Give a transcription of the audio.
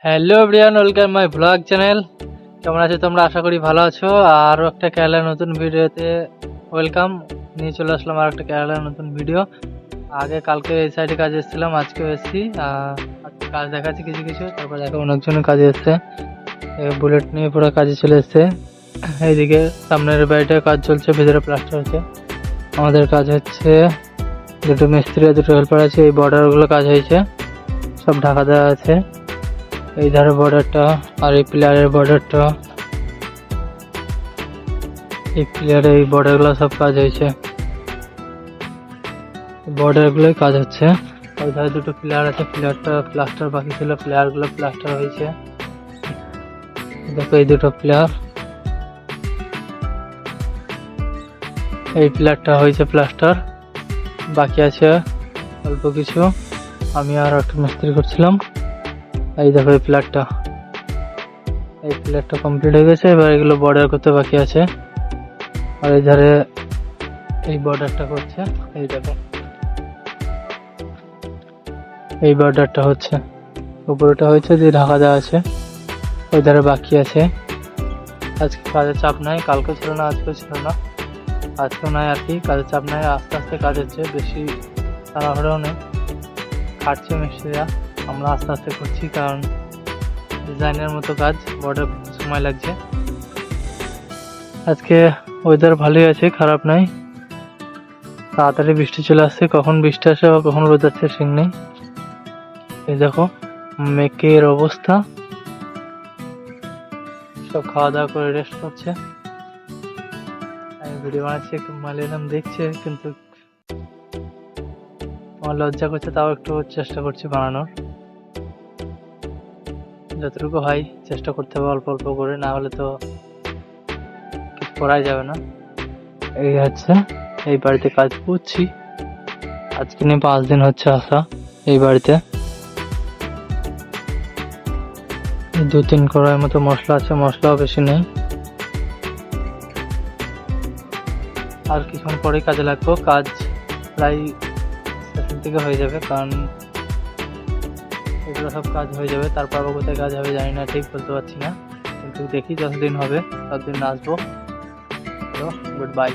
Hello everyone, welcome my blog channel. কেমন আছো তোমরা? আশা করি ভালো আছো। আরও একটা কেরালার নতুন ভিডিওতে ওয়েলকাম। নিয়ে চলে আসলাম আর একটা কেরালার নতুন ভিডিও। কালকে এই সাইডে কাজে এসেছিলাম, আজকেও এসেছি। আজকে কাজ দেখাচ্ছি কিছু কিছু, তারপর দেখো অনেকজনের কাজে এসছে। বুলেট নিয়ে পুরো কাজে চলে এসছে। এইদিকে সামনের বাড়িটায় কাজ চলছে, ভেতরে প্লাস্টার হচ্ছে। আমাদের কাজ হচ্ছে, দুটো মিস্ত্রি আর দুটো হেল্পার আছে। এই বর্ডারগুলো কাজ হয়েছে, সব ঢাকা দেওয়া আছে। এই ধারে বর্ডারটা আর এই প্লেয়ারের বর্ডারটা, এই প্লেয়ারের এই বর্ডারগুলো সব কাজ হয়েছে। বর্ডারগুলোই কাজ হচ্ছে। ওই ধারে দুটো প্লেয়ার আছে, প্লেয়ারটা প্লাস্টার বাকি ছিল, প্লেয়ারগুলো প্লাস্টার হয়েছে। দেখো এই দুটো প্লেয়ার, এই প্লেয়ারটা হয়েছে প্লাস্টার, বাকি আছে অল্প কিছু। আমি আর একটা মিস্ত্রি করছিলাম। এই দেখো এই প্লেয়ারটা কমপ্লিট হয়ে গেছে। এবার এগুলো বর্ডার করতে বাকি আছে। আর এই ধারে এই বর্ডারটা করছে। এই দেখো এই বর্ডারটা হচ্ছে, উপরেটা হয়েছে, দিয়ে ঢাকা দেওয়া আছে। ওই ধারে বাকি আছে। আজকে কাজের চাপ নাই, কালকেও ছিল না, আজকেও ছিল না, আজকেও নাই আর কি। কাজের চাপ নাই, আস্তে আস্তে কাজ হচ্ছে, বেশি তাড়াহুড়োও নেই। খাটছে মিস্ত্রিরা, আমরা আস্তে আস্তে করছি, কারণ ডিজাইনের মতো কাজ, বর্ডার সময় লাগছে। আজকে ওয়েদার ভালোই আছে, খারাপ নাই। তাড়াতাড়ি বৃষ্টি চলে আসছে, কখন বৃষ্টি আসে বা কখন রোদ আসছে ঠিক নেই। এই দেখো মেঘের অবস্থা, সব খাওয়া দাওয়া করে রেস্ট করছে। আমি ভিডিও বানাচ্ছি, একটু মালিয়ালাম দেখছে, কিন্তু আমার লজ্জা করছে, তাও একটু চেষ্টা করছি বানানোর। যতটুকু হয় চেষ্টা করতে হবে অল্প অল্প করে, না হলে তো কিছু করাই যাবে না। এই হচ্ছে, এই বাড়িতে কাজ করছি। আজকে নিয়ে 5 দিন হচ্ছে আসা এই বাড়িতে। 2-3 কড়াই মতো মশলা আছে, মশলাও বেশি নেই। আর কিছুক্ষণ পরেই কাজে লাগবো, কাজ প্রায় শেষের দিকে হয়ে যাবে, কারণ এগুলো সব কাজ হয়ে যাবে। তারপর আবার কোথায় কাজ হবে জানি না, ঠিক বলতে পারছি না, কিন্তু দেখি যতদিন হবে ততদিন আসবো। তো গুড বাই।